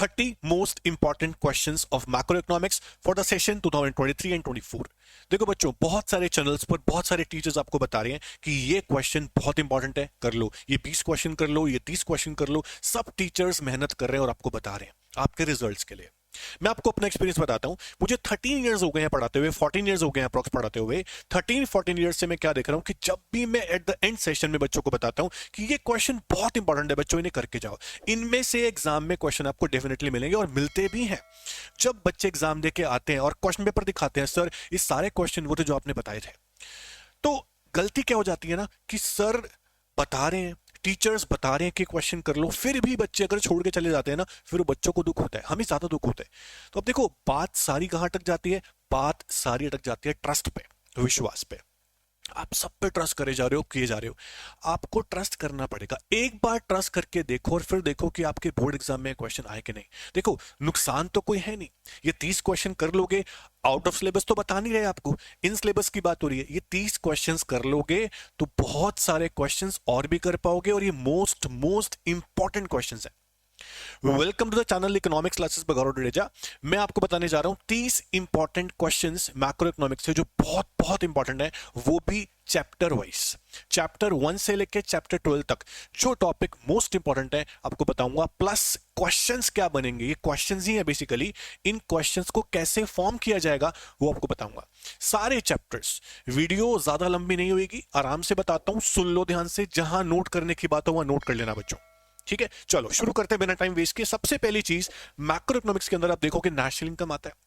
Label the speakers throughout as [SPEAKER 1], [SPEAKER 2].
[SPEAKER 1] 30 most important questions of macroeconomics for the session 2023 and 24। देखो बच्चों, बहुत सारे चैनल्स पर बहुत सारे टीचर्स आपको बता रहे हैं कि ये क्वेश्चन बहुत इंपॉर्टेंट है, कर लो, ये 20 क्वेश्चन कर लो, ये 30 क्वेश्चन कर लो। सब टीचर्स मेहनत कर रहे हैं और आपको बता रहे हैं आपके रिजल्ट्स के लिए। मैं आपको अपना एक्सपीरियंस बताता हूं। मुझे 13 इयर्स हो गए हैं पढ़ाते हुए, 14 इयर्स हो गए हैं अप्रॉक्स पढ़ाते हुए। 13-14 इयर्स से मैं क्या देख रहा हूं कि जब भी मैं एट द एंड सेशन में बच्चों को बताता हूं कि ये क्वेश्चन बहुत इंपॉर्टेंट है बच्चों, इन्हें करके जाओ। इनमें से एग्जाम में क्वेश्चन आपको डेफिनेटली मिलेंगे और मिलते भी हैं। जब बच्चे एग्जाम देके आते हैं और क्वेश्चन पेपर दिखाते हैं, सर ये सारे क्वेश्चन वो थे जो आपने बताए थे, तो गलती क्या हो जाती है ना कि सर बता रहे हैं, टीचर्स बता रहे हैं कि क्वेश्चन कर लो, फिर भी बच्चे अगर छोड़ के चले जाते हैं ना, फिर वो बच्चों को दुख होता है, हमें ज्यादा दुख होता है। तो अब देखो, बात सारी कहां अटक जाती है? बात सारी अटक जाती है ट्रस्ट पे, विश्वास पे। आप सब पे ट्रस्ट करे जा रहे हो, किए जा रहे हो। आपको ट्रस्ट करना पड़ेगा। एक बार ट्रस्ट करके देखो और फिर देखो कि आपके बोर्ड एग्जाम में क्वेश्चन आए कि नहीं। देखो, नुकसान तो कोई है नहीं। ये 30 क्वेश्चन कर लोगे, आउट ऑफ सिलेबस तो बता नहीं रहे आपको, इन सिलेबस की बात हो रही है। ये 30 क्वेश्चंस कर लोगे तो बहुत सारे क्वेश्चंस और भी कर पाओगे, और ये मोस्ट मोस्ट इंपॉर्टेंट क्वेश्चंस है। Welcome to the channel economics classes by Gaurav Dudeja. मैं आपको बताने जा रहा हूं 30 इंपॉर्टेंट क्वेश्चंस मैक्रो इकोनॉमिक्स से जो बहुत बहुत इंपॉर्टेंट है, वो भी चैप्टर वाइज। चैप्टर 1 से लेकर चैप्टर 12 तक जो टॉपिक मोस्ट इंपॉर्टेंट है आपको बताऊंगा, प्लस क्वेश्चंस क्या बनेंगे, ये क्वेश्चंस ही है बेसिकली। इन क्वेश्चंस को कैसे फॉर्म किया जाएगा वो आपको बताऊंगा। सारे चैप्टर्स, वीडियो ज्यादा लंबी नहीं होगी, आराम से बताता हूं, सुन लो ध्यान से। जहां नोट करने की बात हो वहां नोट कर लेना बच्चों, ठीक है? चलो शुरू करते हैं बिना टाइम वेस्ट के। सबसे पहली चीज, मैक्रो इकोनॉमिक्स के अंदर आप देखो कि नेशनल इनकम आता है।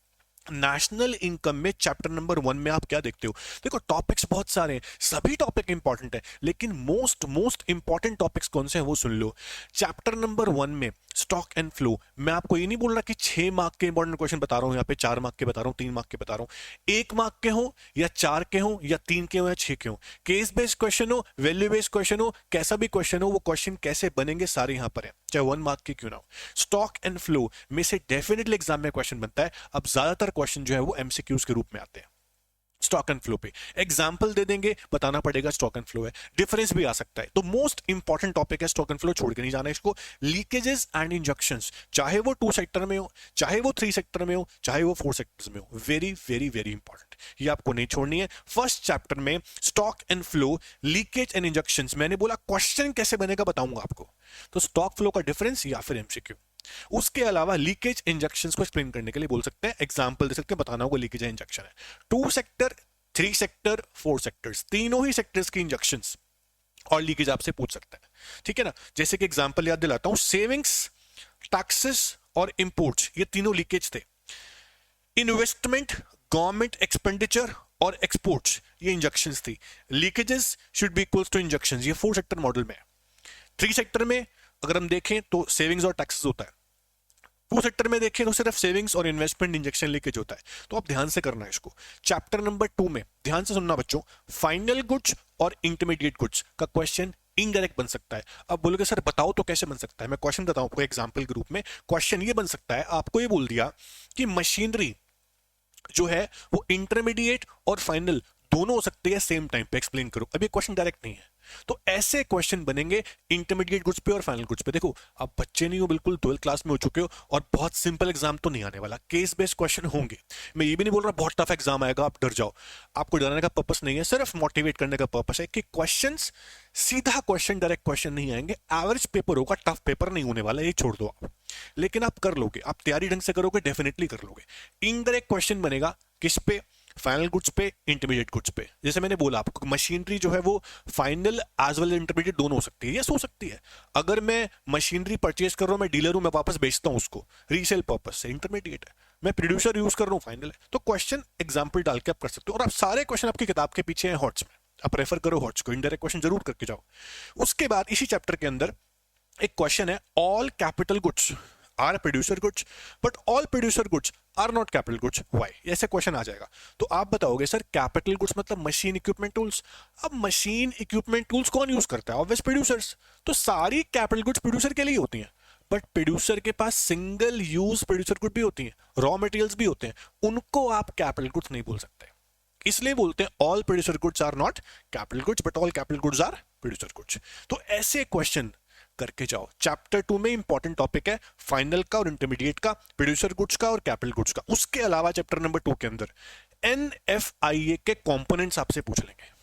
[SPEAKER 1] नेशनल इनकम में चैप्टर नंबर 1 में आप क्या देखते हो? देखो, टॉपिक्स बहुत सारे हैं, सभी टॉपिक इंपॉर्टेंट है, लेकिन मोस्ट मोस्ट इंपॉर्टेंट टॉपिक्स कौन से हैं वो सुन लो। चैप्टर नंबर 1 में स्टॉक एंड फ्लो। मैं आपको ये नहीं बोल रहा कि 6 मार्क के इंपॉर्टेंट क्वेश्चन बता रहा हूं, यहाँ पे 4 मार्क के बता रहा हूं, 3 मार्क के बता रहा हूं। 1 मार्क के हो या 4 के हो या 3 के हो या 6 के हो, केस बेस्ड क्वेश्चन हो, वैल्यू बेस्ड क्वेश्चन हो, कैसा भी क्वेश्चन हो, वो क्वेश्चन कैसे बनेंगे सारे यहां पर है, चाहे 1 मार्क के क्यों ना हो। स्टॉक एंड फ्लो में से डेफिनेटली एग्जाम में क्वेश्चन बनता है। अब ज्यादातर क्वेश्चन जो है वो एमसीक्यूज के रूप में आते हैं। स्टॉक एंड फ्लो पे एग्जांपल दे देंगे, बताना पड़ेगा स्टॉक एंड फ्लो है, डिफरेंस भी आ सकता है। तो मोस्ट इंपॉर्टेंट टॉपिक है स्टॉक एंड फ्लो, छोड़ के नहीं जाना इसको। लीकेजेस एंड इंजेक्शंस, चाहे वो 2 सेक्टर में हो, चाहे वो 3 सेक्टर में हो, चाहे वो 4 सेक्टर्स में हो, वेरी वेरी वेरी इंपॉर्टेंट, ये आपको नहीं छोड़नी है। फर्स्ट चैप्टर में stock and flow, leakage and injections, मैंने बोला क्वेश्चन कैसे बनेगा बताऊंगा आपको। तो स्टॉक फ्लो का डिफरेंस या फिर एमसीक्यू। उसके अलावा लीकेज इंजेक्शंस को एक्सप्लेन करने के लिए बोल सकते हैं, एग्जांपल दे सकते हैं, बताना होगा लीकेज इंजेक्शन है। 2 सेक्टर, 3 सेक्टर, 4 सेक्टर्स, तीनों ही सेक्टर्स की इंजेक्शंस और लीकेज आपसे पूछ सकता है, ठीक है ना? जैसे कि एग्जांपल याद दिलाता हूं, सेविंग्स, टैक्सेस और इंपोर्ट्स, ये तीनों लीकेज थे। इन्वेस्टमेंट, गवर्नमेंट एक्सपेंडिचर और एक्सपोर्ट्स, ये इंजेक्शंस थी। Leakages should be equals to injections, ये 4 सेक्टर मॉडल में है। 3 सेक्टर में अगर हम देखें तो सेविंग्स और टैक्सेस होता है। 2 सेक्टर में देखें तो सिर्फ सेविंग्स और इन्वेस्टमेंट इंजेक्शन लीकेज होता है। तो आप ध्यान से करना है इसको। चैप्टर नंबर 2 में ध्यान से सुनना बच्चों, फाइनल गुड्स और इंटरमीडिएट गुड्स का क्वेश्चन इनडायरेक्ट बन सकता है। अब बोलोगे सर बताओ तो कैसे बन सकता है? मैं क्वेश्चन बताऊं आपको एग्जांपल के रूप में। क्वेश्चन ये बन सकता है, आपको ये बोल दिया कि मशीनरी जो है वो इंटरमीडिएट और फाइनल दोनों हो सकते हैं सेम टाइम पे, एक्सप्लेन करो। अब ये क्वेश्चन डायरेक्ट नहीं है, तो ऐसे क्वेश्चन बनेंगे इंटरमीडिएट गुड्स पे और फाइनल गुड्स पे। देखो, आप बच्चे नहीं हो, बिल्कुल 12th क्लास में हो चुके हो, और बहुत सिंपल एग्जाम तो नहीं आने वाला, केस बेस्ड क्वेश्चन होंगे। मैं ये भी नहीं बोल रहा बहुत टफ एग्जाम आएगा, आप डर जाओ। आपको डराने का पर्पस नहीं है, सिर्फ मोटिवेट करने का पर्पस है कि क्वेश्चंस, सीधा क्वेश्चन, डायरेक्ट क्वेश्चन नहीं आएंगे। एवरेज पेपर होगा, टफ पेपर नहीं होने वाला, ये छोड़ दो आप। लेकिन आप कर लोगे, आप तैयारी ढंग से करोगे, डेफिनेटली कर लोगे। इनडायरेक्ट क्वेश्चन बनेगा किस पे? फाइनल गुड्स पे, इंटरमीडिएट गुड्स पे। जैसे मैंने बोला आपको, मशीनरी जो है वो फाइनल एज वेल इंटरमीडिएट दोनों हो सकती है, यस हो सकती है। अगर मैं मशीनरी परचेज कर रहा हूं, मैं डीलर हूं, मैं वापस बेचता हूं उसको रीसेल पर्पस से, इंटरमीडिएट है। मैं प्रोड्यूसर यूज कर रहा हूं, फाइनल है। तो क्वेश्चन एग्जाम्पल डाल के आप कर सकते हो, और आप सारे क्वेश्चन आपकी किताब के पीछे हैं हॉट्स में, आप रेफर करो हॉट्स को, इनडायरेक्ट क्वेश्चन जरूर करके जाओ। उसके बाद इसी चैप्टर के अंदर एक क्वेश्चन है, all capital goods are producer goods but all producer goods are not capital goods, why? ऐसे क्वेश्चन आ जाएगा। तो आप बताओगे सर कैपिटल गुड्स मतलब मशीन इक्विपमेंट टूल्स। अब मशीन इक्विपमेंट टूल्स कौन यूज करता है? Obvious producers. तो सारी कैपिटल गुड्स प्रोड्यूसर के लिए होती हैं, बट प्रोड्यूसर के पास सिंगल यूज प्रोड्यूसर गुड भी होती हैं, रॉ मटेरियल्स भी होते हैं, उनको आप कैपिटल गुड्स नहीं बोल सकते। इसलिए बोलते हैं all producer goods are not capital goods but all capital goods are producer goods. तो ऐसे क्वेश्चन करके जाओ। चैप्टर 2 में इंपॉर्टेंट टॉपिक है फाइनल का और इंटरमीडिएट का, प्रोड्यूसर गुड्स का और कैपिटल गुड्स का। उसके अलावा चैप्टर नंबर 2 के अंदर NFIA के कंपोनेंट्स आपसे पूछ लेंगे।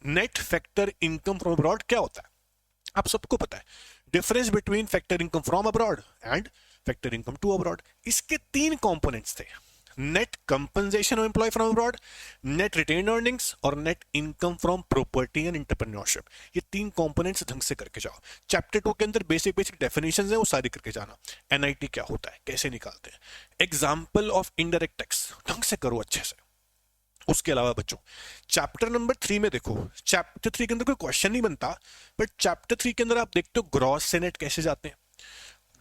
[SPEAKER 1] Net factor income from abroad क्या होता है, आप सबको पता है। Difference between factor income from abroad and factor income to abroad, इसके 3 कंपोनेंट्स थे, net compensation of employ from abroad, net retain earnings और net income from property and entrepreneurship. ये 3 कंपोनेंट्स ढंग से करके जाओ। चैप्टर 2 के अंदर बेसिक बेसिक डेफिनेशंस हैं, वो सारी करके जाना। NIT क्या होता है, कैसे निकालते हैं, एग्जांपल ऑफ इनडायरेक्ट टैक्स ढंग से करो अच्छे से। उसके अलावा बच्चों चैप्टर नंबर 3 में देखो, चैप्टर 3 के अंदर कोई क्वेश्चन नहीं बनता, बट चैप्टर 3 के अंदर आप देखते हो ग्रॉस से नेट कैसे जाते हैं,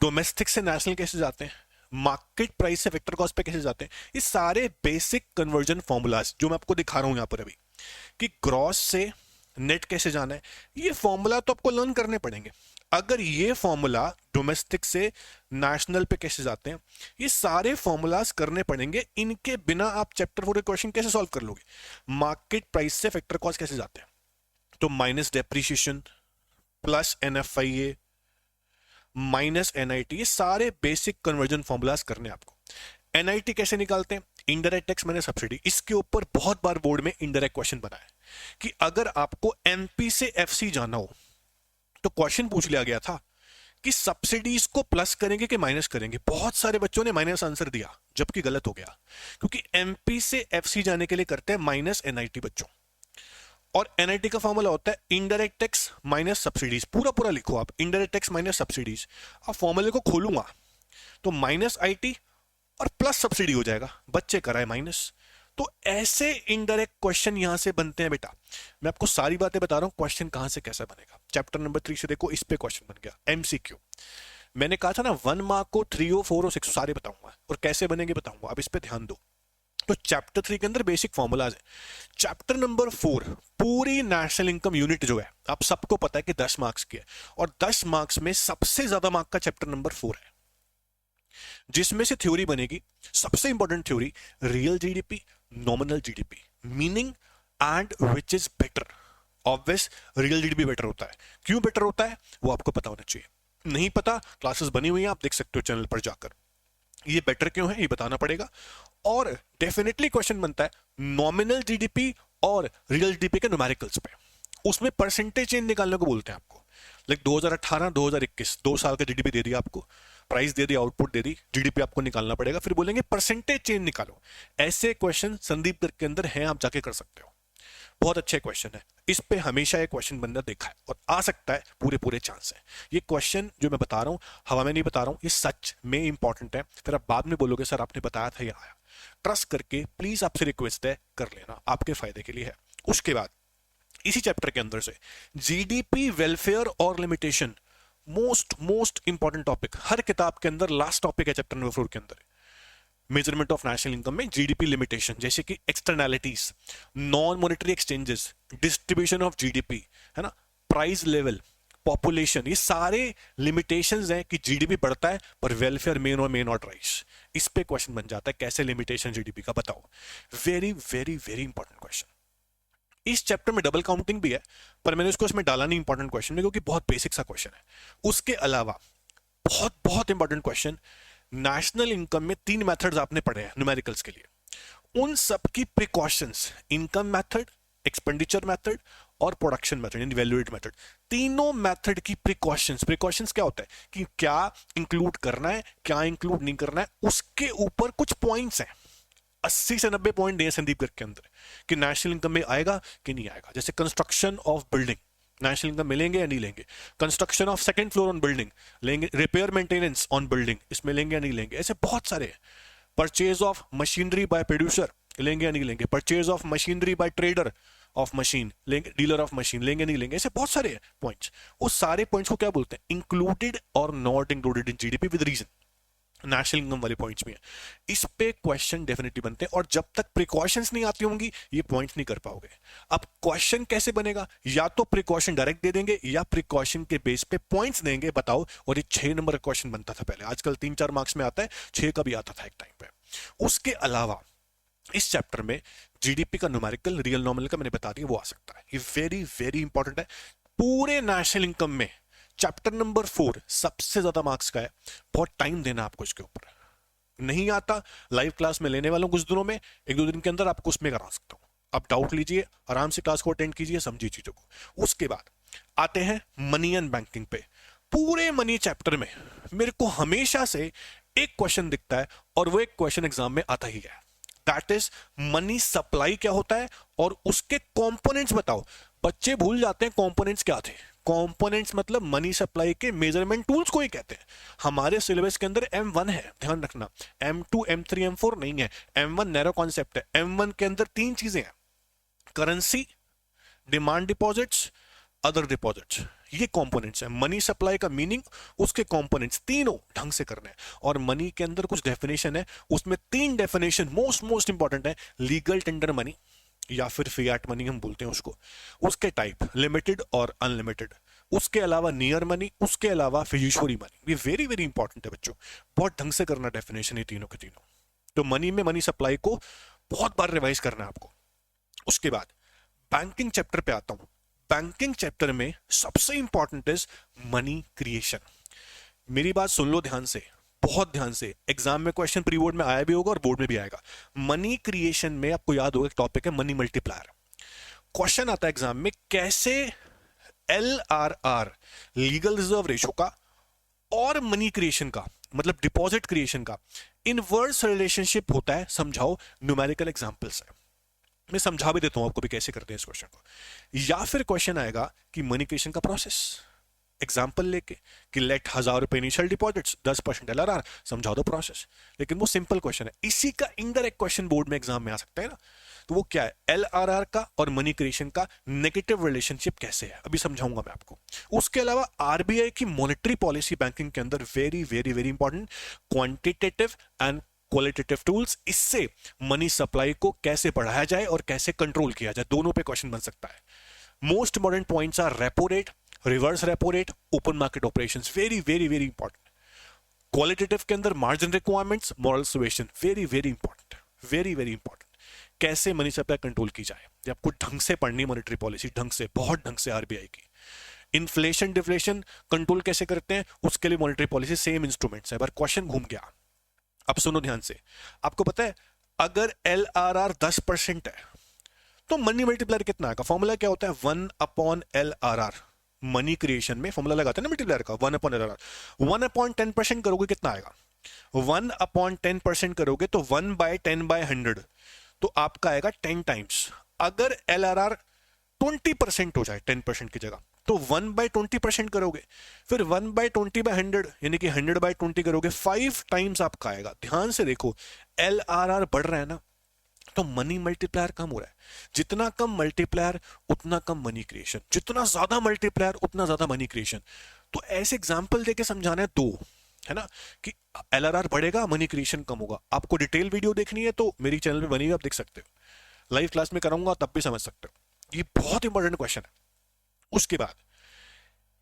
[SPEAKER 1] डोमेस्टिक से नेशनल कैसे जाते हैं, मार्केट प्राइस से वेक्टर कॉस्ट पे कैसे जाते हैं। ये सारे बेसिक कन्वर्जन फॉर्मूलाज जो मैं आपको दिखा रहा हूं यहां पर अभी, कि ग्रॉस से नेट कैसे जाना है, ये फॉर्मूला तो आपको लर्न करने पड़ेंगे। अगर ये फॉर्मूला डोमेस्टिक से नेशनल पे कैसे जाते हैं, ये सारे फॉर्मूलाज करने पड़ेंगे। इनके बिना आप चैप्टर 4 के क्वेश्चन कैसे सॉल्व कर लोगे। मार्केट प्राइस से फैक्टर कॉस्ट कैसे जाते हैं, तो minus depreciation plus NFIA minus NIT, ये सारे बेसिक कन्वर्जन फॉर्मूलाज करने आपको। NIT कैसे निकालते हैं, इनडायरेक्ट टैक्स मैंने सब्सिडी, इसके ऊपर बहुत बार बोर्ड में इनडायरेक्ट क्वेश्चन बना है कि अगर आपको MP से FC जाना हो तो क्वेश्चन पूछ लिया गया था कि सब्सिडीज को प्लस करेंगे कि माइनस करेंगे। बहुत सारे बच्चों ने माइनस आंसर दिया, जबकि गलत हो गया, क्योंकि MP से FC जाने के लिए करते हैं माइनस NIT बच्चों। और NIT का फॉर्मूला होता है इनडायरेक्ट टैक्स माइनस सब्सिडीज। पूरा पूरा लिखो आप, इनडायरेक्ट टैक्स माइनस सब्सिडीज। अब फॉर्मूले को खोलूंगा तो माइनस IT और प्लस सब्सिडी हो जाएगा, बच्चे कराए माइनस। तो ऐसे इनडायरेक्ट क्वेश्चन यहां से बनते हैं बेटा। मैं आपको सारी बातें बता रहा हूं, क्वेश्चन कहां से कैसा बनेगा। चैप्टर नंबर 3 से देखो, इस पे क्वेश्चन बन गया MCQ। मैंने कहा था ना 1 मार्क को 3 और 4 और 6 सारे बताऊंगा, और कैसे बनेंगे बताऊंगा, अब इस पे ध्यान दो। तो चैप्टर 3 के अंदर बेसिक फॉर्मूलाज है। चैप्टर नंबर 4 पूरी नेशनल इनकम यूनिट जो है, आप सबको पता है कि 10 मार्क्स की है, और 10 मार्क्स में सबसे ज्यादा मार्क का चैप्टर नंबर 4 है, जिसमें से थ्योरी बनेगी। सबसे important theory real GDP, nominal GDP, meaning and which is better. Obvious real GDP better होता है, क्यों बेटर होता है वो आपको पता होना चाहिए। नहीं पता, क्लासेस बनी हुई हैं, आप देख सकते हो चैनल पर जाकर, ये बेटर क्यों है ये बताना पड़ेगा। और डेफिनेटली क्वेश्चन बनता है नॉमिनल GDP और रियल GDP के न्यूमेरिकल्स पे, उसमें परसेंटेज चेंज निकालने को बोलते हैं आपको। लाइक 2018 2021 2 साल का GDP दे दिया आपको, प्राइस दे दी, आउटपुट दे दी, GDP आपको निकालना पड़ेगा, फिर बोलेंगे परसेंटेज चेंज निकालो। ऐसे क्वेश्चन संदीप के अंदर हैं, आप जाके कर सकते हो। बहुत अच्छे क्वेश्चन है, इस पे हमेशा एक क्वेश्चन बनना देखा है और आ सकता है, पूरे पूरे चांस है। ये क्वेश्चन जो मैं बता रहा हूं हवा में नहीं बता रहा हूं, ये सच में इंपॉर्टेंट है। फिर आप बाद में बोलोगे सर आपने बताया था ये आया। ट्रस्ट करके प्लीज आपसे रिक्वेस्ट है, कर लेना, आपके फायदे के लिए है। उसके बाद इसी चैप्टर के अंदर से GDP वेलफेयर और लिमिटेशन, मोस्ट इंपॉर्टेंट टॉपिक हर किताब के अंदर, लास्ट टॉपिक है चैप्टर नंबर 4 के अंदर। मेजरमेंट ऑफ नेशनल इनकम में GDP लिमिटेशन, जैसे कि externalities, non monetary exchanges, distribution of GDP, है ना, प्राइस लेवल, पॉपुलेशन, ये सारे लिमिटेशंस हैं कि GDP बढ़ता है पर वेलफेयर मेन और मेन नॉट राइज। इस पे क्वेश्चन बन जाता है कैसे लिमिटेशन GDP का बताओ। Very very very important question. इस चैप्टर में डबल काउंटिंग भी है, पर मैंने उसको इसमें डाला नहीं इंपॉर्टेंट क्वेश्चन में, क्योंकि बहुत बेसिक सा क्वेश्चन है। उसके अलावा बहुत बहुत इंपॉर्टेंट क्वेश्चन, नेशनल इनकम में 3 मेथड्स आपने पढ़े हैं न्यूमेरिकल्स के लिए, उन सब की precautions, income method, expenditure method और प्रोडक्शन मेथड यानी वैल्यूएट मेथड, तीनों मेथड की प्रिकॉशंस क्या होता है कि क्या इंक्लूड करना है, क्या इंक्लूड नहीं करना है, उसके ऊपर कुछ पॉइंट्स हैं। 80 से 90 पॉइंट दिए संदीप गर्ग के अंदर कि नेशनल इनकम में आएगा कि नहीं आएगा। जैसे construction of building, national income मिलेंगे या नहीं लेंगे, construction of second floor on building लेंगे, रिपेयर मेंटेनेंस ऑन बिल्डिंग इसमें लेंगे या नहीं लेंगे, ऐसे बहुत सारे। Purchase of machinery by producer लेंगे या नहीं लेंगे, purchase of machinery by trader of machine लेंगे, डीलर ऑफ मशीन लेंगे नहीं लेंगे, ऐसे बहुत सारे पॉइंट्स। उस सारे पॉइंट्स को क्या बोलते हैं, इंक्लूडेड और not included in GDP with reason. National income वाले पॉइंट्स भी हैं, इस पे क्वेश्चन डेफिनेटली बनते हैं, और जब तक प्रिकॉशंस नहीं आती होंगी ये पॉइंट्स नहीं कर पाओगे। अब क्वेश्चन कैसे बनेगा, या तो प्रिकॉशन डायरेक्ट दे देंगे या प्रिकॉशन के बेस पे पॉइंट्स देंगे, बताओ। और ये 6 नंबर का क्वेश्चन बनता था पहले, आजकल 3-4 मार्क्स में आता है, 6 का भी आता था एक टाइम पे। उसके अलावा इस चैप्टर में GDP का न्यूमेरिकल, रियल नॉमिनल का मैंने बता दिया, वो आ सकता है। ये वेरी वेरी इंपॉर्टेंट है। पूरे नेशनल इनकम में चैप्टर नंबर 4 सबसे ज्यादा मार्क्स का है, बहुत टाइम देना आपको इसके ऊपर। नहीं आता लाइव क्लास में लेने वालों कुछ दिनों में, एक दो दिन के अंदर आपको उसमें करा सकता हूं। आप डाउट लीजिए, आराम से क्लास को अटेंड कीजिए, समझिए चीजों को। उसके बाद आते हैं मनी एंड बैंकिंग पे। पूरे मनी चैप्टर में मेरे को हमेशा से एक क्वेश्चन दिखता है, और वो एक क्वेश्चन एग्जाम में आता ही है, दैट इज मनी सप्लाई क्या होता है और उसके कंपोनेंट्स बताओ। बच्चे भूल जाते हैं कंपोनेंट्स क्या थे। कंपोनेंट्स मतलब मनी सप्लाई के मेजरमेंट टूल्स को ही कहते हैं। हमारे सिलेबस के अंदर M1 है, ध्यान रखना। M2 M3 M4 नहीं है। M1 नैरो कॉन्सेप्ट है। M1 के अंदर 3 चीजें हैं, currency, demand deposits, other deposits. ये कंपोनेंट्स है। मनी सप्लाई का मीनिंग, उसके कंपोनेंट्स तीनों ढंग से करने हैं। और मनी के अंदर कुछ डेफिनेशन है, उसमें 3 डेफिनेशन मोस्ट इंपॉर्टेंट है। लीगल टेंडर मनी या फिर फियाट मनी हम बोलते हैं उसको, उसके टाइप लिमिटेड और अनलिमिटेड, उसके अलावा नियर मनी, उसके अलावा फिड्यूशियरी मनी। ये वेरी वेरी इंपॉर्टेंट है बच्चों, बहुत ढंग से करना डेफिनेशन ये तीनों के तीनों। तो मनी में मनी सप्लाई को बहुत बार रिवाइज करना है आपको। उसके बाद बैंकिंग चैप्टर पे आता हूं। बैंकिंग चैप्टर में सबसे इंपॉर्टेंट इज मनी क्रिएशन। मेरी बात सुन लो ध्यान से, बहुत ध्यान से। एग्जाम में क्वेश्चन प्री बोर्ड में आया भी होगा और बोर्ड में भी आएगा। मनी क्रिएशन में आपको याद होगा एक टॉपिक है मनी मल्टीप्लायर। क्वेश्चन आता है एग्जाम में, कैसे LRR लीगल रिजर्व रेशो का और मनी क्रिएशन का मतलब डिपॉजिट क्रिएशन का इनवर्स रिलेशनशिप होता है, समझाओ। न्यूमेरिकल एग्जांपल से मैं समझा भी देता हूं आपको भी कैसे करते हैं इस क्वेश्चन को। या फिर क्वेश्चन आएगा कि मनी क्रिएशन का प्रोसेस, एग्जाम्पल लेके कि लेट 1000 रुपए इनिशियल डिपॉजिट्स 10% LRR, समझा दो प्रोसेस। लेकिन वो सिंपल क्वेश्चन है, इसी का इनडायरेक्ट क्वेश्चन बोर्ड में एग्जाम में आ सकता है ना। तो वो क्या है, LRR का और मनी क्रिएशन का नेगेटिव रिलेशनशिप कैसे है, अभी समझाऊंगा मैं आपको। उसके अलावा RBI की मॉनेटरी पॉलिसी बैंकिंग के अंदर very very very important, quantitative and qualitative tools. इससे मनी सप्लाई को कैसे बढ़ाया जाए और कैसे कंट्रोल किया जाए, दोनों पे क्वेश्चन बन सकता है। Most important points are repo rate, reverse repo rate, open market operations, very very very important. Qualitative के अंदर margin requirements, moral suasion, very very important, very very important. कैसे मनी सप्लाई कंट्रोल की जाए, ये आपको ढंग से पढ़नी मॉनेटरी पॉलिसी, ढंग से, बहुत ढंग से RBI की। इन्फ्लेशन डिफ्लेशन कंट्रोल कैसे करते हैं, उसके लिए मॉनेटरी पॉलिसी सेम इंस्ट्रूमेंट्स है, पर क्वेश्चन घूम गया। अब सुनो ध्यान से, आपको पता है अगर LRR 10% है तो मनी मल्टीप्लायर कितना आएगा। फॉर्मूला क्या होता है, 1/LRR। मनी क्रिएशन में फॉर्मूला लगाते हैं ना मल्टीप्लायर का, 1/LRR। 1/10% करोगे कितना आएगा, 1/10% करोगे तो 1/10/100, तो आपका आएगा 10 टाइम्स। अगर LRR 20% हो जाए 10% की जगह, तो 1/20% करोगे, फिर 1/20/100 यानी कि 100/20 करोगे, 5 टाइम्स आपका आएगा। ध्यान से देखो, LRR बढ़ रहा है ना, तो मनी मल्टीप्लायर कम हो रहा है। जितना कम मल्टीप्लायर उतना कम मनी क्रिएशन, जितना ज्यादा मल्टीप्लायर उतना ज्यादा मनी क्रिएशन। तो ऐसे एग्जांपल देके समझाना है दो, है ना, कि LRR बढ़ेगा, मनी क्रिएशन कम होगा। आपको डिटेल वीडियो देखनी है तो मेरी चैनल पे बनी हुई, आप देख सकते हो। लाइव क्लास में कराऊंगा तब भी समझ सकते हो। ये बहुत इंपॉर्टेंट क्वेश्चन है। उसके बाद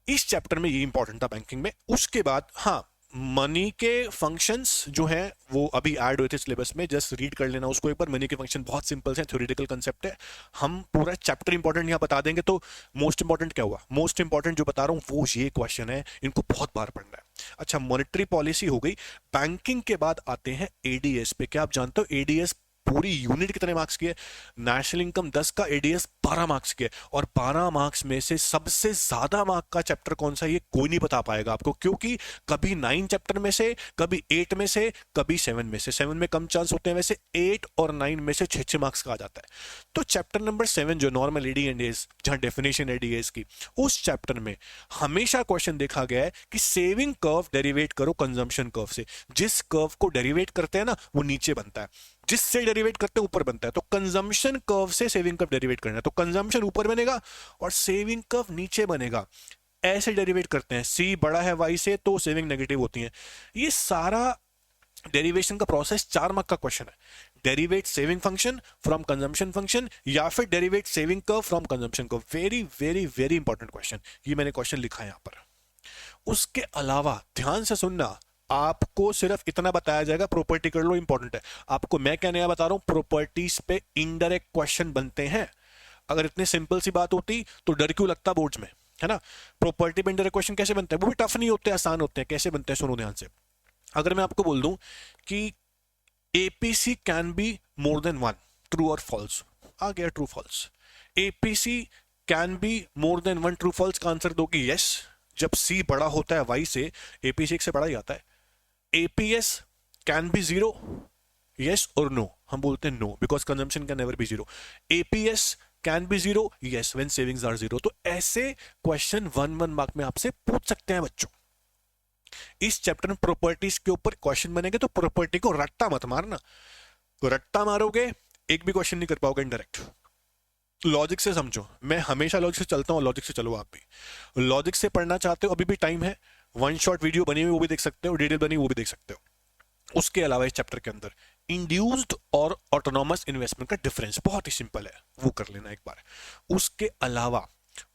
[SPEAKER 1] इस चैप्टर में ये इंपॉर्टेंट था बैंकिंग में। उसके बाद हाँ, मनी के फंक्शंस जो हैं वो अभी ऐड हुए थे सिलेबस में, जस्ट रीड कर लेना उसको एक बार। मनी के फंक्शन बहुत सिंपल है, थ्योरेटिकल कंसेप्ट है। हम पूरा चैप्टर इंपॉर्टेंट यहाँ बता देंगे। तो मोस्ट इंपॉर्टेंट क्या हुआ, मोस्ट इंपॉर्टेंट जो बता रहा हूँ वो ये क्वेश्चन है, इनको बहुत बार पढ़ना है। अच्छा, मॉनेटरी पॉलिसी हो गई। बैंकिंग के बाद आते हैं ADS पे। क्या आप जानते हो ADS पूरी यूनिट कितने मार्क्स की है? नेशनल इनकम 10 का, ADS 12 मार्क्स की है। और 12 मार्क्स में से सबसे ज्यादा मार्क का चैप्टर कौन सा है ये कोई नहीं बता पाएगा आपको, क्योंकि कभी 9 चैप्टर में से, कभी 8 में से, कभी 7 में से। 7 में कम चांस होते हैं वैसे, 8 और 9 में से 6 मार्क्स का आ जाता है। तो चैप्टर नंबर 7 जो नॉर्मल AD&AS, जहां डेफिनेशन है ADS की, उस चैप्टर में हमेशा क्वेश्चन देखा गया है कि सेविंग कर्व डेरिवेट करो कंजम्पशन कर्व से। जिस कर्व को डेरिवेट करते हैं ना वो नीचे बनता है, जिससे डेरिवेट करते हैं ऊपर बनता है। तो कंजम्पशन कर्व से सेविंग कर्व डेरिवेट करना है, तो कंजम्पशन ऊपर बनेगा और सेविंग कर्व नीचे बनेगा। ऐसे डेरिवेट करते हैं, C बड़ा है Y से तो सेविंग नेगेटिव होती है। ये सारा डेरिवेशन का प्रोसेस 4 मार्क का क्वेश्चन है। Derivative saving function from consumption function, या फिर derivative saving curve from consumption curve. Very very very important question, ये मैंने क्वेश्चन लिखा है यहां पर। उसके अलावा ध्यान से सुनना, आपको सिर्फ इतना बताया जाएगा, प्रॉपर्टी कर लो, इंपॉर्टेंट है। आपको मैं क्या नया बता रहा हूं, प्रॉपर्टीज पे इनडायरेक्ट क्वेश्चन बनते हैं। अगर इतनी सिंपल सी बात होती तो डर क्यों लगता बोर्ड्स में, है ना। प्रॉपर्टी पे इंडायरेक्ट क्वेश्चन कैसे बनते हैं, वो भी टफ नहीं होते, आसान होते हैं। कैसे बनते हैं सुनो ध्यान से। अगर मैं आपको बोल दूं कि APC can be more than one, true और फॉल्स, आ गया true false. APC can be more than one, true false का आंसर दो कि यस, जब सी बड़ा होता है वाई से, एपीसी से बड़ा ही आता है। APS can be zero, yes और नो, हम बोलते हैं no because consumption can never be zero. APS can be zero, yes when savings are zero. तो ऐसे क्वेश्चन 1 मार्क में आपसे पूछ सकते हैं बच्चों। इस चैप्टर में प्रॉपर्टीज के ऊपर क्वेश्चन बनेंगे, तो प्रॉपर्टी को रट्टा मत मारना। रट्टा मारोगे एक भी क्वेश्चन नहीं कर पाओगे इनडायरेक्ट। लॉजिक से समझो, मैं हमेशा लॉजिक से चलता हूं, लॉजिक से चलो आप भी। लॉजिक से पढ़ना चाहते हो, अभी भी टाइम है। वन शॉट वीडियो बनी हुई वो भी देख सकते हो, डिटेल बनी वो भी देख सकते हो। उसके अलावा इस चैप्टर के अंदर इंड्यूस्ड और ऑटोनॉमस इन्वेस्टमेंट का डिफरेंस बहुत ही सिंपल है, वो कर लेना एक बार।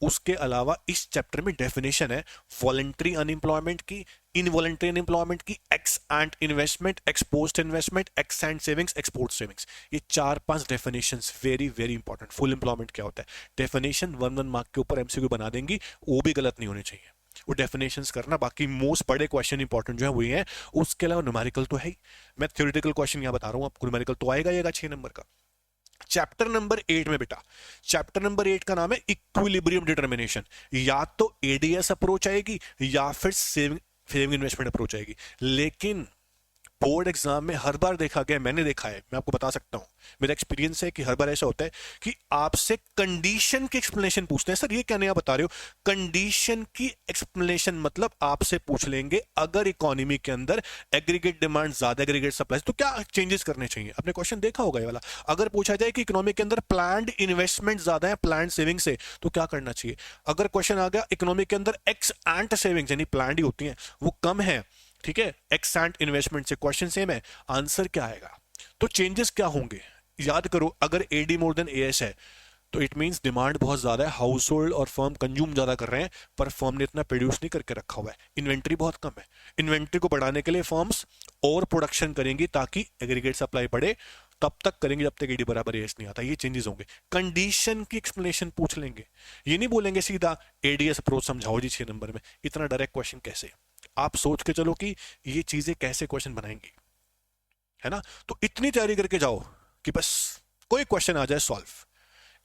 [SPEAKER 1] उसके अलावा इस चैप्टर में डेफिनेशन है वॉलंटरी अनएम्प्लॉयमेंट की, इनवॉलंटरी अनएम्प्लॉयमेंट की, x and investment, x post investment, x and savings, export savings. ये 4-5 definitions very very important. Full employment क्या होता है, डेफिनेशन 1 मार्क के ऊपर एमसीक्यू बना देंगी, वो भी गलत नहीं होने चाहिए। वो डेफिनेशंस करना, बाकी मोस्ट बड़े क्वेश्चन इंपॉर्टेंट जो है वही है। उसके अलावा न्यूमेरिकल तो है ही, मैं थ्योरेटिकल क्वेश्चन यहां बता रहा हूं आपको, न्यूमेरिकल तो आएगा 6 नंबर का। चैप्टर नंबर 8 में बेटा, चैप्टर नंबर 8 का नाम है इक्विलिब्रियम डिटर्मिनेशन। या तो एडीएस अप्रोच आएगी या फिर सेविंग इन्वेस्टमेंट अप्रोच आएगी। लेकिन बोर्ड एग्जाम में हर बार देखा गया, मैंने देखा है, मैं आपको बता सकता हूं, मेरा एक्सपीरियंस है कि हर बार ऐसा होता है कि आपसे कंडीशन की एक्सप्लेनेशन पूछते हैं। सर ये क्या नया बता रहे हो, कंडीशन की एक्सप्लेनेशन मतलब आपसे पूछ लेंगे अगर इकोनॉमी के अंदर एग्रीगेट डिमांड ज्यादा, एग्रीगेट सप्लाई, तो क्या चेंजेस करने चाहिए। आपने क्वेश्चन देखा होगा ये वाला। अगर पूछा जाए कि इकोनॉमी के अंदर प्लान्ड इन्वेस्टमेंट ज्यादा है प्लान्ड सेविंग से, तो क्या करना चाहिए। अगर क्वेश्चन आ गया इकोनॉमी के अंदर एक्स एंड सेविंग्स यानी प्लान्ड ही होती है वो कम है, ठीक है, एक्स एंड इन्वेस्टमेंट से, क्वेश्चन सेम है, आंसर क्या आएगा। तो चेंजेस क्या होंगे याद करो। अगर एडी मोर देन एएस है तो इट मींस डिमांड बहुत ज्यादा है, हाउस होल्ड और फर्म कंज्यूम ज्यादा कर रहे हैं, पर फर्म ने इतना प्रोड्यूस नहीं करके रखा हुआ है, इन्वेंट्री बहुत कम है। इन्वेंट्री को बढ़ाने के लिए फर्म्स और प्रोडक्शन करेंगी ताकि एग्रीगेट सप्लाई बढ़े, तब तक करेंगे जब तक एडी बराबर एएस नहीं आता। ये चेंजेस होंगे। कंडीशन की एक्सप्लेनेशन पूछ लेंगे, ये नहीं बोलेंगे सीधा एडीएस अप्रोच समझाओ जी 6 नंबर में। इतना डायरेक्ट क्वेश्चन कैसे, आप सोच के चलो कि ये चीजें कैसे क्वेश्चन बनाएंगे, है ना। तो इतनी तैयारी करके जाओ कि बस कोई क्वेश्चन आ जाए सॉल्व।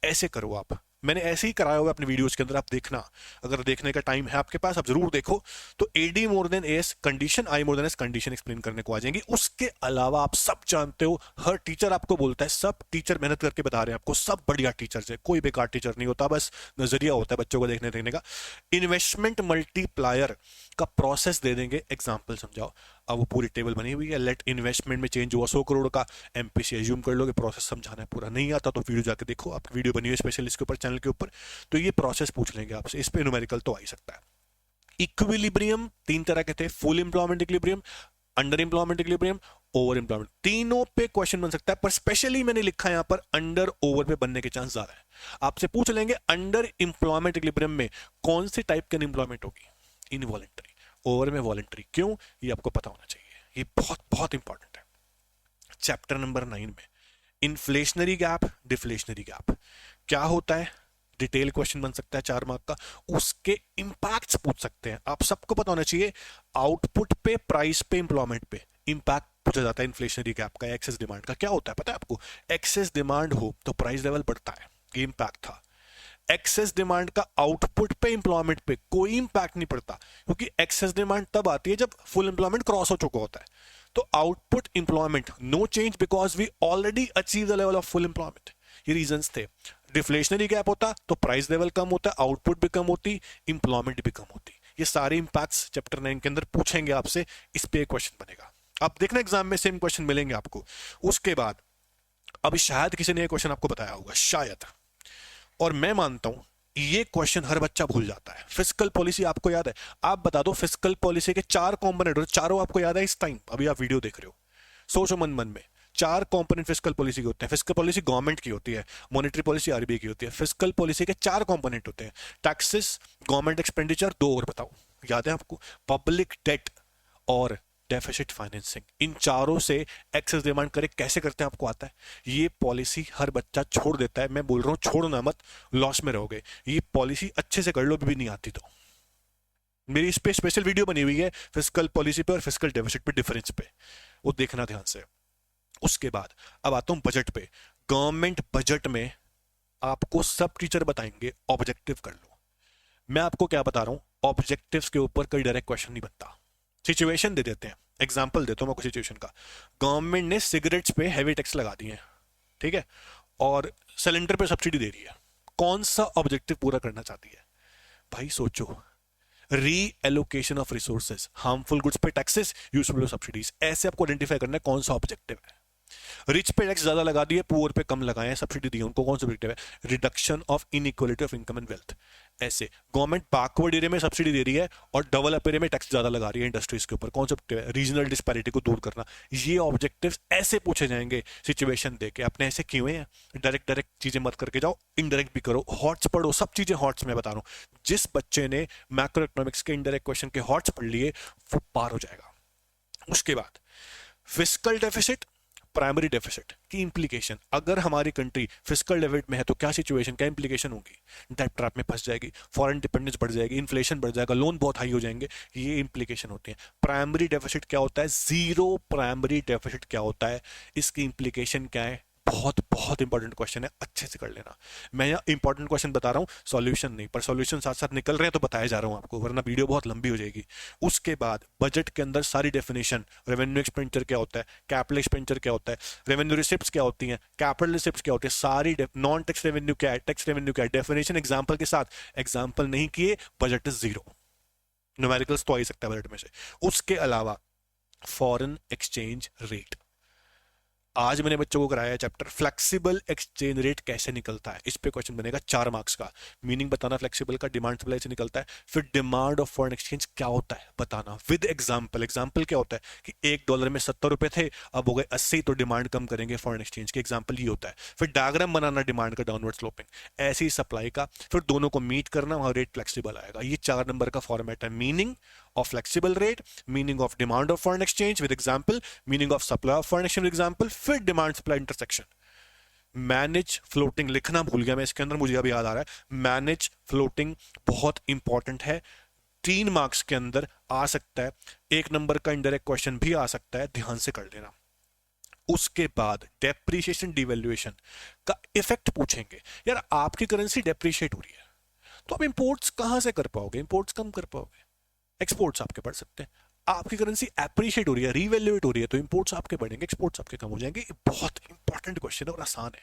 [SPEAKER 1] ऐसे करो आप, मैंने ऐसे ही कराया हुआ अपने वीडियोस के अंदर, आप देखना। अगर देखने का टाइम है आपके पास आप जरूर देखो। तो AD more than S condition, I more than S condition explain करने को आ जाएंगी। उसके अलावा आप सब जानते हो, हर टीचर आपको बोलता है, सब टीचर मेहनत करके बता रहे हैं आपको, सब बढ़िया टीचर्स है, कोई बेकार टीचर नहीं होता, बस नजरिया होता है बच्चों को देखने देने का। इन्वेस्टमेंट मल्टीप्लायर का प्रोसेस दे देंगे, एग्जाम्पल समझाओ। अब वो पूरी टेबल बनी हुई है, लेट इन्वेस्टमेंट में चेंज हुआ 100 करोड़ का, एमपीसी एज्यूम कर लोगे, प्रोसेस समझाना है पूरा। नहीं आता तो वीडियो जाके देखो, आप वीडियो बनी हुई स्पेशल इसके ऊपर चैनल के ऊपर, तो ये प्रोसेस पूछ लेंगे आपसे। इस पे न्यूमेरिकल तो आ ही सकता है। इक्विलिब्रियम 3 तरह के थे, full employment equilibrium, under employment equilibrium, over employment. तीनों पे क्वेश्चन बन सकता है, पर स्पेशली मैंने लिखा है यहां पर अंडर ओवर पे बनने के चांस ज्यादा है। आपसे पूछ लेंगे अंडर एम्प्लॉयमेंट इक्विलिब्रियम में कौन सी टाइप की अनएम्प्लॉयमेंट होगी, इनवॉलेंटरी, ओवर में वॉलेंटरी। क्यों, ये आपको पता होना चाहिए, ये बहुत बहुत इंपॉर्टेंट है। चैप्टर नंबर 9 में इन्फ्लेशनरी गैप, डिफ्लेशनरी गैप क्या होता है, डिटेल क्वेश्चन बन सकता है 4 मार्क का। उसके इंपैक्ट्स पूछ सकते हैं, आप सबको पता होना चाहिए। आउटपुट पे, प्राइस पे, एम्प्लॉयमेंट पे इंपैक्ट पूछा जाता है इन्फ्लेशनरी गैप का, एक्सेस डिमांड का। क्या होता है पता है आपको, एक्सेस डिमांड हो तो प्राइस लेवल बढ़ता है, ये इंपैक्ट था। एक्सेस डिमांड का आउटपुट पे, एम्प्लॉयमेंट पे कोई इंपैक्ट नहीं पड़ता, क्योंकि एक्सेस डिमांड तब आती है जब फुल एम्प्लॉयमेंट क्रॉस हो चुका होता है। तो output employment no change because we already achieve the level of full employment, ये रीजंस थे। डिफ्लेशनरी गैप होता तो प्राइस लेवल कम होता, आउटपुट भी कम होती, एम्प्लॉयमेंट भी कम होती। ये सारे इंपैक्ट्स चैप्टर 9 के अंदर पूछेंगे आपसे, इस पे क्वेश्चन बनेगा। आप देखना एग्जाम में सेम क्वेश्चन मिलेंगे आपको। उसके बाद अभी शायद किसी ने ये क्वेश्चन आपको बताया होगा, शायद, और मैं मानता हूं ये क्वेश्चन हर बच्चा भूल जाता है। फिस्कल पॉलिसी आपको याद है, आप बता दो फिस्कल पॉलिसी के 4 कंपोनेंट, चारों आपको याद है इस टाइम, अभी आप वीडियो देख रहे हो, सोचो मन मन में। 4 कंपोनेंट फिस्कल पॉलिसी के होते हैं। फिस्कल पॉलिसी गवर्नमेंट की होती है, मॉनेटरी पॉलिसी आरबीआई की होती है। फिस्कल पॉलिसी के 4 कंपोनेंट होते हैं, टैक्सेस, गवर्नमेंट एक्सपेंडिचर, 2 और बताओ, याद है आपको, पब्लिक डेट और डेफिसिट फाइनेंसिंग, इन चारों से एक्सेस डिमांड करे कैसे करते हैं आपको आता है। ये पॉलिसी हर बच्चा छोड़ देता है, मैं बोल रहा हूं छोड़ना मत, लॉस में रहोगे। ये पॉलिसी अच्छे से कर लो, भी नहीं आती तो मेरी इस पे स्पेशल वीडियो बनी हुई है फिस्कल पॉलिसी पे और फिस्कल डेफिसिट पे डिफरेंस पे, वो देखना ध्यान से। उसके बाद अब आता हूं बजट पे। गवर्नमेंट बजट में आपको सब टीचर बताएंगे ऑब्जेक्टिव कर लो। मैं आपको क्या बता रहा हूं, ऑब्जेक्टिव्स के ऊपर कोई डायरेक्ट क्वेश्चन नहीं बनता। सिचुएशन दे देते हैं, एग्जांपल देता हूं मैं कुछ सिचुएशन का। गवर्नमेंट ने सिगरेट्स पे हैवी टैक्स लगा दिए हैं, ठीक है, और सिलेंडर पे सब्सिडी दे रही है। कौन सा ऑब्जेक्टिव पूरा करना चाहती है भाई, सोचो। री allocation of resources, harmful goods पे टैक्सेस, यूजफुल सब्सिडीज, ऐसे आपको आइडेंटिफाई करना है कौन सा ऑब्जेक्टिव है। रिच पे टैक्स ज्यादा लगा दिए, पुअर पे कम लगाए, सब्सिडी दी उनको, कौन सा ऑब्जेक्टिव है, reduction of inequality of income and wealth. ऐसे गवर्नमेंट बैकवर्ड एरिया में सब्सिडी दे रही है और डेवलप एरिया में टैक्स ज्यादा लगा रही है इंडस्ट्रीज के ऊपर, कौन सा ऑब्जेक्टिव है, रीजनल डिस्पैरिटी को दूर करना। ये ऑब्जेक्टिव्स ऐसे पूछे जाएंगे सिचुएशन देके। अपने ऐसे क्यों हैं, डायरेक्ट डायरेक्ट चीजें मत करके जाओ, इनडायरेक्ट भी करो, हॉट्स पढ़ो, सब चीजें हॉट्स में बता रहा हूं। जिस बच्चे ने मैक्रो इकोनॉमिक्स के इनडायरेक्ट क्वेश्चन के हॉट्स पढ़ लिए वो पार हो जाएगा। उसके बाद फिस्कल डेफिसिट, प्राइमरी डेफिसिट की इंप्लीकेशन, अगर हमारी कंट्री फिस्कल डेफिसिट में है तो क्या सिचुएशन, क्या इंप्लीकेशन होगी, डेट ट्रैप में फंस जाएगी, फॉरेन डिपेंडेंस बढ़ जाएगी, इन्फ्लेशन बढ़ जाएगा, लोन बहुत हाई हो जाएंगे, ये इंप्लीकेशन होती है। प्राइमरी डेफिसिट क्या होता है, जीरो प्राइमरी डेफिसिट क्या होता है, इसकी इंप्लीकेशन क्या है, बहुत बहुत इंपॉर्टेंट क्वेश्चन है, अच्छे से कर लेना। मैं यहाँ इंपॉर्टेंट क्वेश्चन बता रहा हूँ, सॉल्यूशन नहीं, पर सॉल्यूशन साथ साथ निकल रहे हैं तो बताया जा रहा हूँ आपको, वरना वीडियो बहुत लंबी हो जाएगी। उसके बाद बजट के अंदर सारी डेफिनेशन, रेवेन्यू एक्सपेंडिचर क्या होता है, कैपिटल एक्सपेंडिचर क्या होता है, रेवेन्यू रिसिप्ट्स क्या होती हैं, कैपिटल रिसिप्ट्स क्या होती है, सारी नॉन टैक्स रेवेन्यू क्या है, टैक्स रेवेन्यू क्या है, डेफिनेशन एग्जाम्पल के साथ। एग्जाम्पल नहीं किए बजट इज जीरो, न्यूमेरिकल्स तो आ ही सकता है बजट में से। उसके अलावा फॉरेन एक्सचेंज रेट, आज मैंने बच्चों को कराया चैप्टर फ्लेक्सिबल एक्सचेंज रेट कैसे निकलता है, इस पे क्वेश्चन बनेगा 4 मार्क्स का। मीनिंग बताना फ्लेक्सिबल का, डिमांड सप्लाई से निकलता है, फिर डिमांड ऑफ फॉरेन एक्सचेंज क्या होता है बताना विद एग्जांपल। एग्जांपल क्या होता है कि $1 में 70 रुपए थे, अब हो गए 80, तो डिमांड कम करेंगे फॉरेन एक्सचेंज के, एग्जांपल ये होता है। फिर डायग्राम बनाना डिमांड का डाउनवर्ड स्लोपिंग, ऐसी सप्लाई का, फिर दोनों को मीट करना, वहां रेट फ्लेक्सिबल आएगा। ये 4 नंबर का फॉर्मेट है, meaning of flexible rate, meaning of demand of foreign exchange with example, meaning of supply of foreign exchange with example, फिर demand supply intersection। Manage floating लिखना भूल गया मैं इसके अंदर, मुझे अभी याद आ रहा है, मैनेज फ्लोटिंग बहुत इंपॉर्टेंट है, 3 मार्क्स के अंदर आ सकता है, 1 नंबर का इनडायरेक्ट क्वेश्चन भी आ सकता है, ध्यान से कर लेना। उसके बाद डेप्रिसिएशन डिवैल्यूएशन का इफेक्ट पूछेंगे। यार आपकी करेंसी डेप्रिशिएट हो रही है तो आप इंपोर्ट्स कहां से कर पाओगे, इंपोर्ट्स कम कर पाओगे, एक्सपोर्ट्स आपके बढ़ सकते हैं। आपकी करेंसी एप्रिशिएट हो रही है, रीवैल्यूएट हो रही है, तो इंपोर्ट्स आपके बढ़ेंगे, एक्सपोर्ट्स आपके कम हो जाएंगे। बहुत इंपॉर्टेंट क्वेश्चन है और आसान है।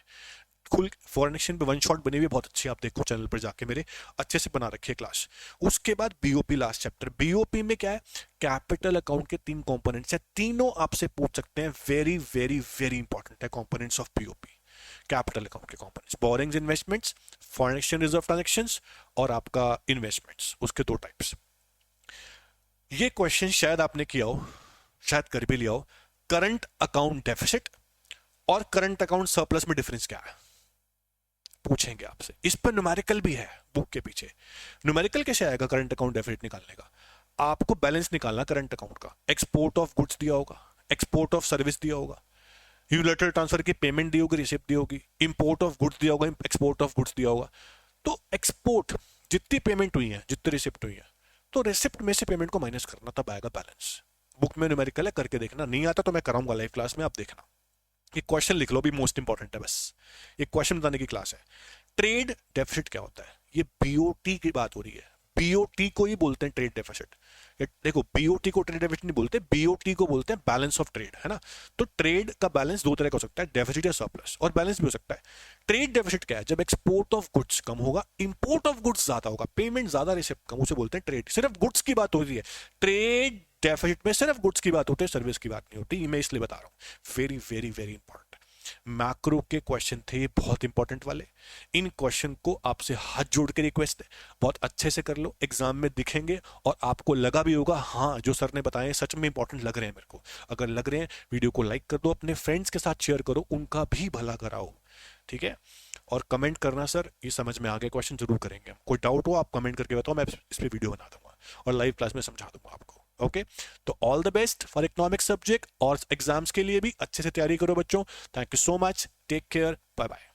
[SPEAKER 1] खुल फॉरेन एक्सचेंज पे वन शॉट बनी हुई है बहुत अच्छी, आप देखो चैनल पर जाके, मेरे अच्छे से बना रखी है क्लास। उसके बाद बीओपी लास्ट चैप्टर। बीओपी में क्या है, कैपिटल अकाउंट के 3 कंपोनेंट्स हैं, तीनों आपसे पूछ सकते हैं, वेरी वेरी वेरी इंपॉर्टेंट है components of BOP. Capital account के components, borrowings, investments, foreign exchange reserve transactions और आपका इन्वेस्टमेंट्स, उसके 2 टाइप्स। ये क्वेश्चन शायद आपने किया हो, शायद कर भी लिया हो, करंट अकाउंट डेफिसिट और करंट अकाउंट सरप्लस में डिफरेंस क्या है पूछेंगे आपसे। इस पर न्यूमेरिकल भी है बुक के पीछे। न्यूमेरिकल कैसे आएगा करंट अकाउंट डेफिसिट निकालने का, आपको बैलेंस निकालना करंट अकाउंट का, एक्सपोर्ट ऑफ गुड्स दिया होगा, एक्सपोर्ट ऑफ सर्विस दिया होगा, यूनिलैटरल ट्रांसफर की पेमेंट दी होगी, रिसिप्ट दी होगी, इंपोर्ट ऑफ गुड्स दिया होगा, एक्सपोर्ट ऑफ गुड्स दिया होगा। तो एक्सपोर्ट जितनी पेमेंट हुई है, जितनी रिसिप्ट हुई है, तो रिसिप्ट में से पेमेंट को माइनस करना, तब आएगा बैलेंस। बुक में न्यूमेरिकल है, करके देखना, नहीं आता तो मैं कराऊंगा लाइव क्लास में, आप देखना। ये क्वेश्चन लिख लो भी, मोस्ट इंपॉर्टेंट है, बस ये क्वेश्चन बताने की क्लास है। ट्रेड डेफिसिट क्या होता है, ये बीओटी की बात हो रही है, बीओटी को ही बोलते हैं ट्रेड डेफिसिट। देखो बीओटी को ट्रेड डेफिसिट नहीं बोलते, बीओटी को बोलते हैं बैलेंस ऑफ ट्रेड, है ना। तो ट्रेड का बैलेंस 2 तरह का हो सकता है, डेफिसिट या सरप्लस, और बैलेंस भी हो सकता है। ट्रेड डेफिसिट क्या है, जब एक्सपोर्ट ऑफ गुड्स कम होगा, इंपोर्ट ऑफ गुड्स ज्यादा होगा, पेमेंट ज्यादा, रिसिप्ट कम, उसे बोलते हैं ट्रेड। सिर्फ गुड्स की बात हो रही है, ट्रेड डेफिसिट में सिर्फ गुड्स की बात होती है, सर्विस की बात नहीं होती, मैं इसलिए बता रहा हूं। Very very very important macro के क्वेश्चन थे, बहुत इंपॉर्टेंट वाले। इन क्वेश्चन को आपसे हाथ जोड़ के रिक्वेस्ट है, बहुत अच्छे से कर लो, एग्जाम में दिखेंगे और आपको लगा भी होगा हाँ जो सर ने बताए सच में इंपॉर्टेंट लग रहे हैं मेरे को। अगर लग रहे हैं वीडियो को लाइक कर दो, अपने फ्रेंड्स के साथ शेयर करो, उनका भी भला कराओ, ठीक है। और कमेंट करना सर ये समझ में आ गया क्वेश्चन, जरूर करेंगे। कोई डाउट हो आप कमेंट करके बताओ, मैं इस पर वीडियो बना दूंगा और लाइव क्लास में समझा दूंगा आपको। ओके, तो all the best for economics subject और एग्जाम्स के लिए भी अच्छे से तैयारी करो बच्चों। Thank you so much, take care, bye bye.